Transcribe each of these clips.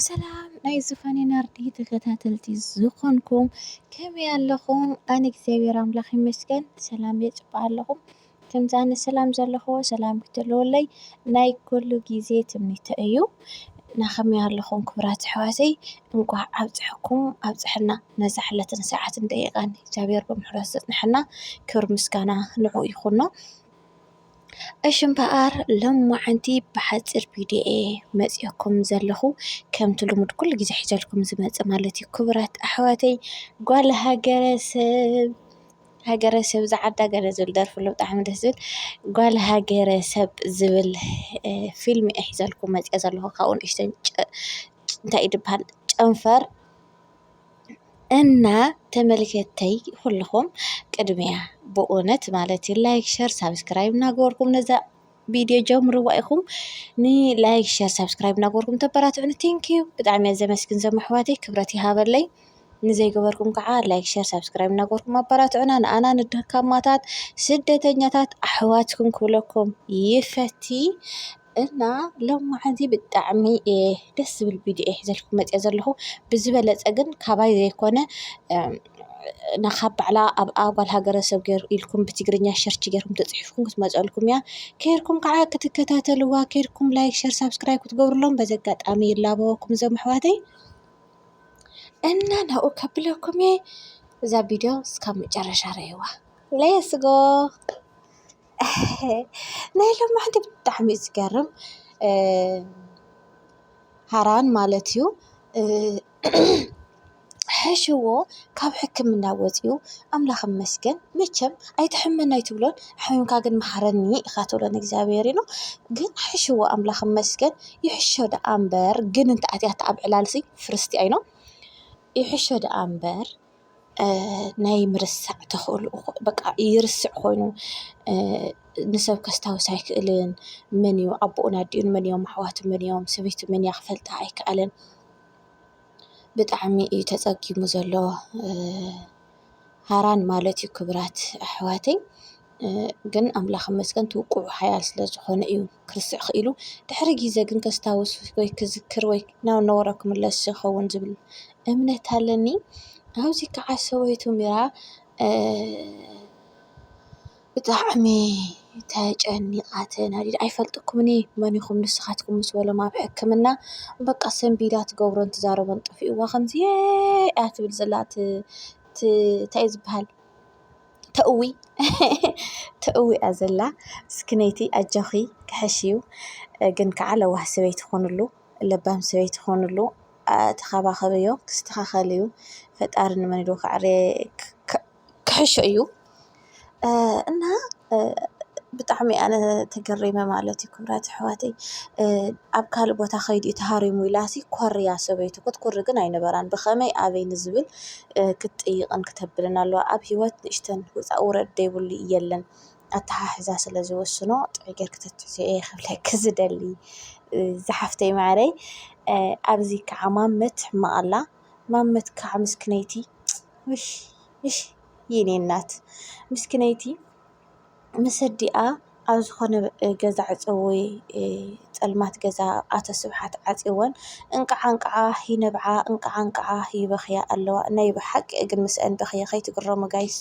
ሰላም ናይ ዝፈኒ ናርዲ ተከታተልቲ ዝኾንኩም ከመይ ኣለኹም? ኣነ እግዚአብሔር ኣምላኽ ይመስገን ሰላም የጽብቕ ኣለኹም። ከምዛነ ሰላም ዘለኹ ሰላም ክትልወለይ ናይ ኩሉ ጊዜ ትምኒተ እዩ። ናኸመይ ኣለኹም ክብራት ኣሕዋተይ እንኳዕ ኣብጽሕኩም ኣብጽሕና ነዛሕለትን ሰዓትን ደቂቓን እግዚአብሔር ብምሕረት ዘጽንሐና ክብሪ ምስጋና ንዑ ይኹኖ። እሽምበኣር ሎማዓንቲ ብሓፂር ቪድዮ መፂአኩም ዘለኹ ከምቲ ልሙድ ኩሉ ጊዜ ሒዘልኩም ዝመጽእ ማለት እዩ። ክብራት ኣሕዋተይ ጓል ሃገረሰብ ዝዓዳ ገለ ዝብል ደርፊ ኣሎ ብጣዕሚ ደስ ዝብል ጓል ሃገረሰብ ዝብል ፊልም እየ ሒዘልኩም መፂአ ዘለኹ ካብኡ ንእሽተይ እንታይ እዩ ዝበሃል ጨንፈር እና ተመልከተይ ኩልኹም ቅድሚያ ብእውነት ማለት እዩ ላይክ ሸር ሳብስክራይብ እናገበርኩም ነዛ ቪድዮ ጀምርዋ ኢኹም ላይክ ሸር ሳብስክራይብ እናገበርኩም ተበራትዑኒ ቴንኪዩ ብጣዕሚ እየ ዘመስግን ዞም ኣሕዋተይ ክብረት ይሃበለይ። ንዘይገበርኩም ከዓ ላይክ ሸር ሳብስክራይብ እናገበርኩም ኣበራትዑና ንኣና ንደካማታት ስደተኛታት ኣሕዋትኩም ክብለኩም ይፈቲ እና ሎማዓንቲ ብጣዕሚ ደስ ዝብል ቪድዮ ሒዘልኩም መፂአ ዘለኹ ብዝበለፀ ግን ካባይ ዘይኮነ ናኻብ ባዕላ ኣብኣ ጓል ሃገረሰብ ገይሩ ኢልኩም ብትግርኛ ሸርች ገይርኩም ተፅሒፍኩም ክትመፀልኩም እያ ከይርኩም ከዓ ክትከታተልዋ ከይርኩም ላይክ ሸር ሳብስክራይብ ክትገብሩሎም በዚ ኣጋጣሚ ይላበወኩም ዞም ኣሕዋተይ እና ናብኡ ከብለኩም እየ እዛ ቪድዮ እስካብ መጨረሻ ረእይዋ ሌትስ ጎ ናይ ሎማዓንቲ ብጣዕሚ እዩ ዝገርም ሃራን ማለት እዩ ሕሽዎ ካብ ሕክምና ወፂኡ ኣምላኽ ይመስገን መቸም ኣይትሕመን ኣይትብሎን ሕመምካ ግን መሓረኒ ኢኻ ትብሎን እግዚአብሔር ኢሉ ግን ሕሽዎ ኣምላኽ ይመስገን ይሕሾ ደኣ እምበር ግን እንተኣትያት ኣብ ዕላልሲ ፍርስቲ ኣይኖ ይሕሾ ደኣ እምበር ናይ ምርሳዕ ተኽእሉ በቃ ይርስዕ ኮይኑ ንሰብ ከስታውስ ኣይክእልን መን እዩ ኣቦኡ ናዲኡን መን እዮም ኣሕዋቱ መን እዮም ሰበይቱ መን እያ ክፈልጣ ኣይከኣልን ብጣዕሚ እዩ ተፀጊሙ ዘሎ ሃራን ማለት እዩ ክብራት ኣሕዋተይ ግን ኣምላኽ ይመስገን ትውቅዑ ሓያል ስለ ዝኾነ እዩ ክርስዕ ክኢሉ ድሕሪ ግዜ ግን ከስታውስ ወይ ክዝክር ወይ ናብ ነበሮ ክምለስ ይኸውን ዝብል እምነት ኣለኒ። ኣብዚ ከዓ ሰበይቱ ሚራ ብጣዕሚ ተጨኒቓ ተናዲዳ ኣይፈልጥኩምን መን ኢኹም ንስኻትኩም ምስ በሎም ኣብ ሕክምና በቃ ሰንቢዳ ትገብሮን ትዛረቦን ጠፊእዋ ከምዚ እያ ትብል ዘላ እንታይ እዩ ዝበሃል ተእዊ እያ ዘላ ስክነይቲ ኣጆኺ ክሕሽ እዩ ግን ከዓ ለዋህ ሰበይቲ ክኾኑሉ ለባም ሰበይቲ ክኾኑሉ ተኸባኸብዮ ክስተኻኸል እዩ ፈጣሪ ንመኒዶ ክሕሾ እዩ እና ብጣዕሚ ኣነ ተገሪመ ማለት እዩ ክብራት ኣሕዋተይ ኣብ ካልእ ቦታ ከይዱ ተሃሪሙ ኢላሲ ኮርያ ሰበይቱ ክትኩሪ ግን ኣይነበራን ብኸመይ ኣበይ ንዝብል ክትጥይቕን ክተብልን ኣለዋ ኣብ ሂወት ንእሽተን ውፃእ ውረድ ዘይብሉ የለን ኣተሓሕዛ ስለ ዝወስኖ ጥዑይ ጌርክ ተትሕዝኦ እየ ክብለኪ ዝደሊ ዝሓፍተይ ማዕረይ ኣብዚ ከዓ ማመት ሕማቕ ኣላ ማመት ከዓ ምስክነይቲ የኔ እናት ምስክነይቲ ምስ ኣዲኣ ኣብ ዝኾነ ገዛ ዕፀዊ ፀልማት ገዛ ኣቶ ስብሓት ዓፂወን እንቃዓ ይነብዓ እንቃዓ ይበኽያ ኣለዋ ናይ ብሓቂ ግን ምስአን በኽየ ከይትግረሙ ጋይስ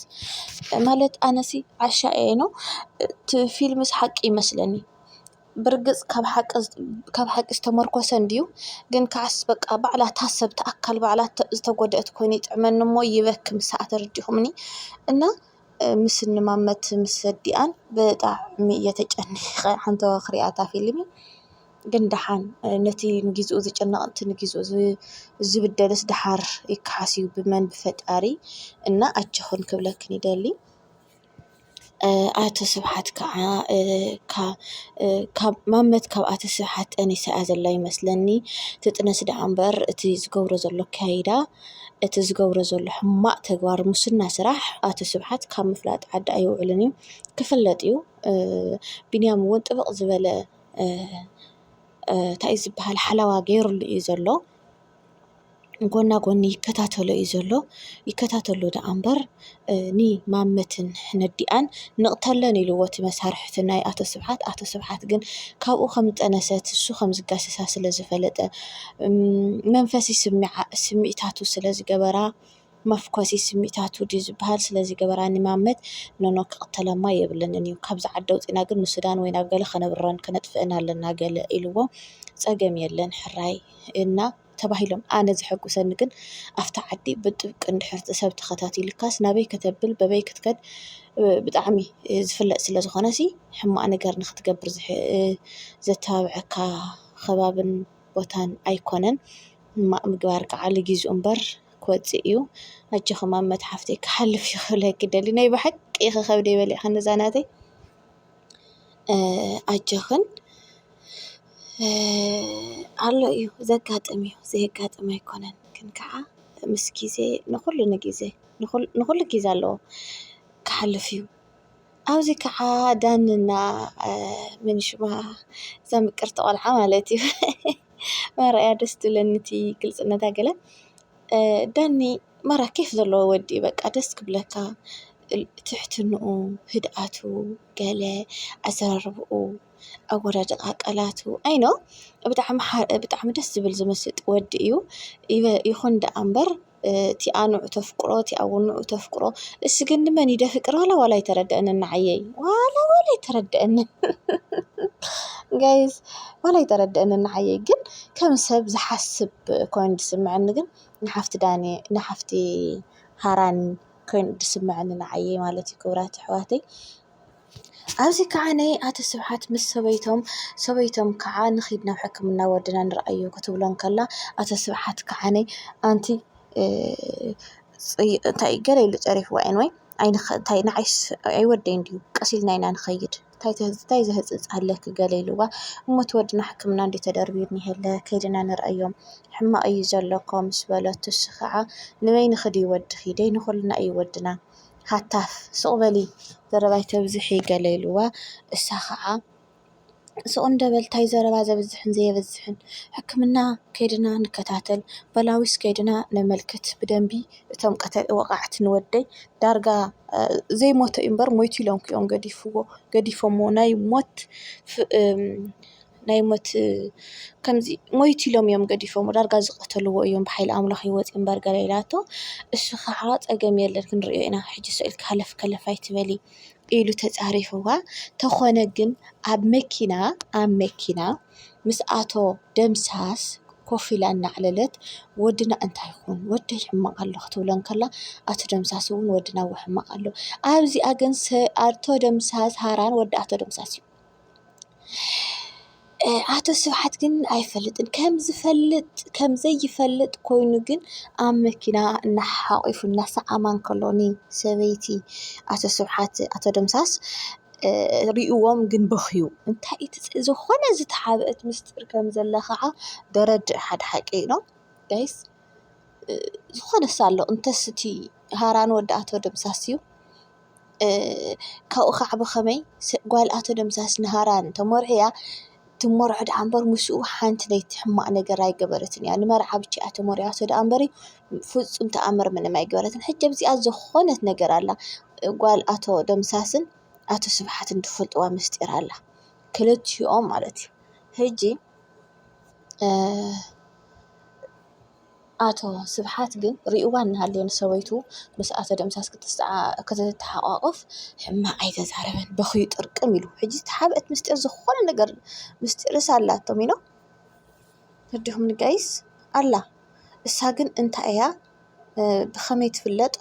ማለት ኣነሲ ዓሻ እየ ኖ እቲ ፊልምስ ሓቂ ይመስለኒ ብርግፅ ካብ ሓቂ ዝተመርኮሰ እንድዩ ግን ከዓስ በቃ ባዕላ ታሰብ ተኣካል ባዕላ ዝተጎድአት ኮይኑ ይጥዕመኒ እሞ ይበክም ሰዓት ተረዲኹምኒ እና ምስ ንማመት ምስ ኣዲኣን ብጣዕሚ እየ ተጨኒቐ ሓንቲ ክሪኣታ ፊልሚ ግን ደሓን ነቲ ንግዚኡ ዝጨነቕ እቲ ንግዚኡ ዝብደልስ ድሓር ይከሓስ እዩ ብመን ብፈጣሪ እና ኣጆኹን ክብለክን ይደሊ ኣቶ ስብሓት ከዓ ካብ ማመት ካብ ኣቶ ስብሓት ጠኒሳ እያ ዘላ ይመስለኒ ትጥነስ ደኣ እምበር እቲ ዝገብሮ ዘሎ ኣከያይዳ እቲ ዝገብሮ ዘሎ ሕማቕ ተግባር ሙስና ስራሕ ኣቶ ስብሓት ካብ ምፍላጥ ዓዲ ኣይውዕልን እዩ ክፍለጥ እዩ ቢንያም እውን ጥብቕ ዝበለ እንታይ እዩ ዝበሃል ሓለዋ ገይሩሉ እዩ ዘሎ ጎና ጎኒ ይከታተሎ እዩ ዘሎ ይከታተሎ ዳ እምበር ኒ ማመትን ነዲኣን ንቕተለን ኢልዎ እቲ መሳርሕቲ ናይ ኣቶ ስብሓት ግን ካብኡ ከም ዝጠነሰት እሱ ከም ዝጋሰሳ ስለ ዝፈለጠ መንፈሲ ስምዒታቱ ስለ ዝገበራ መፍኮሲ ስምዒታቱ ድዩ ዝበሃል ስለ ዝገበራ ንማመት ኖኖ ክቕተለማ የብለንን እዩ ካብዚ ዓዲ ኣውፂና ግን ንሱዳን ወይ ናብ ገለ ከነብረን ከነጥፍአን ኣለና ገለ ኢልዎ ፀገም የለን ሕራይ እና ተባሂሎም ኣነ ዝሐጉሰኒ ግን ኣፍታ ዓዲ ብጥብቂ እንድሕር ሰብ ተኸታቲልካስ ናበይ ከተብል በበይ ክትከድ ብጣዕሚ ዝፍለጥ ስለ ዝኾነሲ ሕማቕ ነገር ንኽትገብር ዘተባብዐካ ከባብን ቦታን ኣይኮነን ሕማቕ ምግባር ከዓ ለጊዜኡ እምበር ክወፅእ እዩ ኣጀኹም ኣብ መትሓፍተይ ክሓልፍ ይኽእለኪ ደሊ ናይ ብሓቂ ክኸብደይ በሊዕኸ ነዛናተይ ኣጀኽን ኣሎ እዩ ዘጋጥም እዩ ዘየጋጥም ኣይኮነን ግን ከዓ ምስ ግዜ ንኹሉ ግዜ ኣለዎ ክሓልፍ እዩ ኣብዚ ከዓ ዳንና ምን ሽማ እዛ ምቅርቲ ቆልዓ ማለት እዩ ማርኣያ ደስ ትብለኒ እቲ ግልፅነታ ገለ ዳኒ ማራ ከይፍ ዘለዎ ወዲ በቃ ደስ ክብለካ ትሕትንኡ ህድኣቱ ገለ ኣዘራርብኡ ኣወዳድቃ ቃላቱ ኣይኖ ብጣዕሚ ደስ ዝብል ዝመስጥ ወዲ እዩ ይኹን ዳ እምበር እቲ ኣኑዑ ተፍቅሮ እቲ ኣውኑዑ ተፍቅሮ እስ ግን ንመን ይደፍቅር ዋላ ይተረድአንን ንዓየይ ዋላ ይተረድአንን ጋይስ ዋላ ይተረድአንን ንዓየይ ግን ከም ሰብ ዝሓስብ ኮይኑ ዝስምዐኒ ግን ንሓፍቲ ሃራን ኮይኑ ዝስምዐኒ ንዓየይ ማለት እዩ ክብራት ኣሕዋተይ ኣብዚ ከዓ ናይ ኣቶ ስብሓት ምስ ሰበይቶም ከዓ ንኺድ ናብ ሕክምና ወድና ንርአዮ ክትብሎን ከላ ኣቶ ስብሓት ከዓ ናይ ኣንቲ እንታይ ገለ ኢሉ ፀሪፍዋ ወይ እንታይ ንዓይስ ኣይወደይን ድዩ ቀሲልና ኢና ንኸይድ እንታይ ዘህፅፅ ኣለክ ገለ ኢልዋ እሞት ወድና ሕክምና እንዴ ተደርቢር ንሄለ ከይድና ንርአዮም ሕማቕ እዩ ዘለኮ ምስ በለቶ እሱ ከዓ ንበይ ንኽድ ይወድኺ ደይ ንኹልና እዩ ወድና ሃታፍ ስቕበሊ ዘረባይ ተብዝሒ ገለ ኢልዋ እሳ ከዓ ስቕ እንደበልታይ ዘረባ ዘብዝሕን ዘየበዝሕን ሕክምና ከይድና ንከታተል በላዊስ ከይድና ነመልክት ብደንቢ እቶም ወቃዕቲ ንወደይ ዳርጋ ዘይሞተ እዩ እምበር ሞይቱ ኢሎም ክኦም ገዲፎሞ ናይ ሞት ከምዚ ሞይቱ ኢሎም እዮም ገዲፎሞ ዳርጋ ዝቐተልዎ እዮም ብሓይሊ ኣምላኽ ይወፅ እምበር ገለ ኢላቶ እሱ ከዓ ፀገም የለን ክንሪኦ ኢና ሕጂ ስኢል ክሃለፍ ከለፍ ኣይትበሊ ኢሉ ተፃሪፍዋ ተኾነ ግን ኣብ መኪና ምስ ኣቶ ደምሳስ ኮፍ ኢላ እናዕለለት ወድና እንታይ ይኹን ወደይ ሕማቕ ኣሎ ክትብሎን ከላ ኣቶ ደምሳስ እውን ወድና ሕማቕ ኣሎ ኣብዚኣ ግን ኣቶ ደምሳስ ሃራን ወዲ ኣቶ ደምሳስ እዩ ኣቶ ስብሓት ግን ኣይፈልጥን ከም ዘይፈልጥ ኮይኑ ግን ኣብ መኪና እናሓቂፉ እናሰዓማን ከሎኒ ሰበይቲ ኣቶ ስብሓት ኣቶ ደምሳስ ሪእዎም ግን በኽዩ እንታይ ዝኾነ ዝተሓበአት ምስጢር ከም ዘለ ከዓ ደረድእ ሓድሓቂ ነው ጋይስ ዝኾነስ ኣሎ እንተስቲ ሃራን ወዲ ኣቶ ደምሳስ እዩ ካብኡ ከዓ ብኸመይ ጓል ኣቶ ደምሳስ ንሃራን ተመርሕያ ትመርዖ ዳ እምበር ምስኡ ሓንቲ ናይቲ ሕማቕ ነገር ኣይገበረትን እያ ንመርዓ ብቻ ተመርዒያ ዳ እምበር ፍፁም ተኣምር ምንም ኣይገበረትን ሕጂ ኣብዚኣ ዝኾነት ነገር ኣላ ጓል ኣቶ ደምሳስን ኣቶ ስብሓትን ትፈልጥዋ ምስጢር ኣላ ክልቲኦም ማለት እዩ ሕጂ ኣቶ ስብሓት ግን ሪእዋ እናሃለየን ሰበይቱ ምስ ኣቶ ደምሳስ ክትተሓቋቁፍ ሕማቕ ኣይተዛረበን በኽዩ ጥርቅም ኢሉ ሕጂ ተሓበአት ምስጢር ዝኾነ ነገር ምስጢርስ ኣላቶም ኢኖ ህድኹም ንጋይስ ኣላ እሳ ግን እንታይ እያ ብኸመይ ትፍለጥ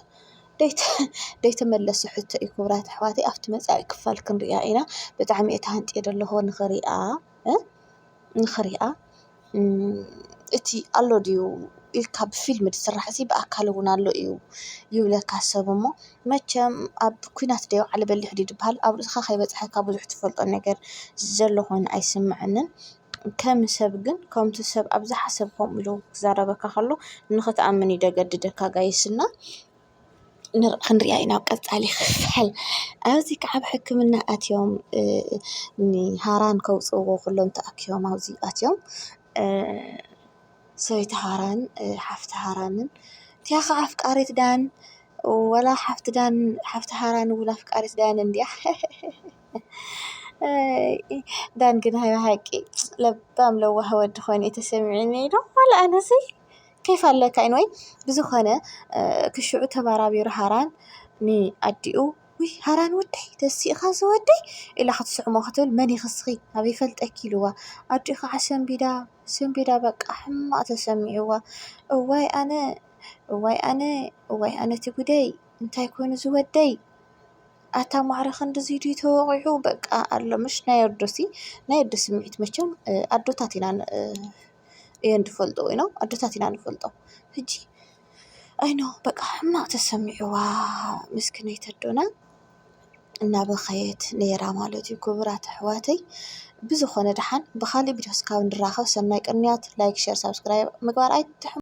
ደይተመለስ ሕቶ እዩ ክብራት ኣሕዋተይ ኣብቲ መጻኢ ክፋል ክንሪኣ ኢና ብጣዕሚ እታ ሃንጥየ ደለኹ ንኽሪኣ እቲ ኣሎ ድዩ ኢልካ ብፊልም ዝስራሕ እዚ ብኣካል እውን ኣሎ እዩ ይብለካ ሰብ እሞ መቸም ኣብ ኩናት ዶ ይወዓል በሊሕ ድዩ ዝበሃል ኣብ ርእስኻ ከይበፅሐካ ብዙሕ ትፈልጦ ነገር ዘሎ ኮይኑ ኣይስምዐንን ከም ሰብ ግን ከምቲ ሰብ ኣብ ዝሓሰብ ከምኡ ኢሉ ክዛረበካ ከሎ ንኽትኣምን ይደገድደካ ጋይስና ክንሪኣ ኢና ኣብ ቀፃሊ ክፋል ኣብዚ ከዓ ብሕክምና ኣትዮም ንሃራን ከውፅዎ ኩሎም ተኣኪቦም ኣብዚ ኣትዮም ሰበይቲ ሃራን ሓፍቲ ሃራንን ትያኻ ኣፍቃሪት ዳን ወላ ሓፍቲ ሃራን ውላ ኣፍቃሪት ዳን እንድያ ዳን ግን ሃይ ሃቂ ለባም ለዋህ ወዲ ኮይኑ የተሰሚዕኒ ኢሎ ዋላ ኣነሲ كيف لك إنوي بزخنة كشعو تبارابير هاران ني أديو وي هاران ودي تسي خاص ودي إلا ختصع مختل ماني خصخي هبي فلت أكيلوا أديخ عشان بيدا بك أحما تسمعوا واي أنا تقولي انت يكون زودي أتا معرخن دزيدي توقعو بك ألا مش نايردسي ميت مشم أدو تاتينان يندفلطو ينو أدوتاتنا نفلطو هجي أينو بقى ما تسمعوا مسكني تدونا النابا خيت نيرا مالوتي كبرات حواتي بزخونة دحان بخالي بيدوس كاون دراخو سنايك أنيات لايك شير سبسكرايب مقبار أي